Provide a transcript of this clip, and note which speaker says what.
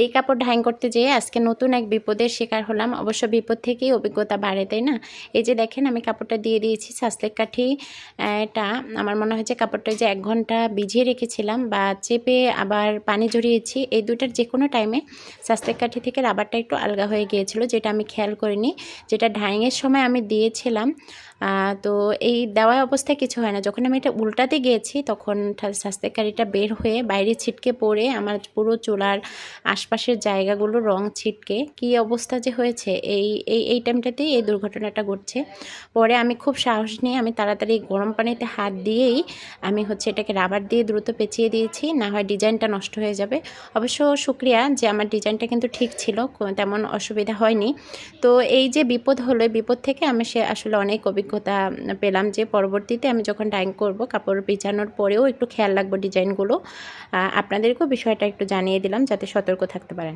Speaker 1: এই কাপড় ডাইং করতে যেয়ে আজকে নতুন এক বিপদের শিকার হলাম। অবশ্য বিপদ থেকেই অভিজ্ঞতা বাড়ে, তাই না? এই যে দেখেন আমি কাপড়টা দিয়ে দিয়েছি সাসলেক কাঠি। এটা আমার মনে হয়েছে কাপড়টা যে 1 ঘন্টা ভিজিয়ে রেখেছিলাম বা চেপে আবার পানি ঝরিয়েছি, এই দুইটার যে কোনো টাইমে সাসলেক কাঠি থেকে রাবারটা একটু আলগা হয়ে গিয়েছিল, যেটা আমি খেয়াল করিনি, যেটা ডাইংয়ের সময় আমি দিয়েছিলাম। তো এই দেওয়া অবস্থায় কিছু হয় না, যখন আমি এটা উল্টাতে গিয়েছি তখন সাসলেক কাঠিটা বের হয়ে বাইরে ছিটকে পড়ে আমার পুরো চুলার আশপাশের জায়গাগুলো রং ছিটকে কী অবস্থা যে হয়েছে, এই টাইমটাতেই এই দুর্ঘটনাটা ঘটছে। পরে আমি খুব সাহস নিয়ে আমি তাড়াতাড়ি গরম পানিতে হাত দিয়েই আমি এটাকে রাবার দিয়ে দ্রুত পেঁচিয়ে দিয়েছি, না হয় ডিজাইনটা নষ্ট হয়ে যাবে। অবশ্য শুক্রিয়া যে আমার ডিজাইনটা কিন্তু ঠিক ছিল, তেমন অসুবিধা হয়নি। তো এই যে বিপদ হলো, বিপদ থেকে আমি আসলে অনেক অভিজ্ঞতা পেলাম যে পরবর্তীতে আমি যখন ডাইং করব কাপড় বিছানোর পরেও একটু খেয়াল রাখবো ডিজাইনগুলো। আপনাদেরকেও বিষয়টা একটু জানিয়ে দিলাম যাতে সতর্ক থাকতে পারেন।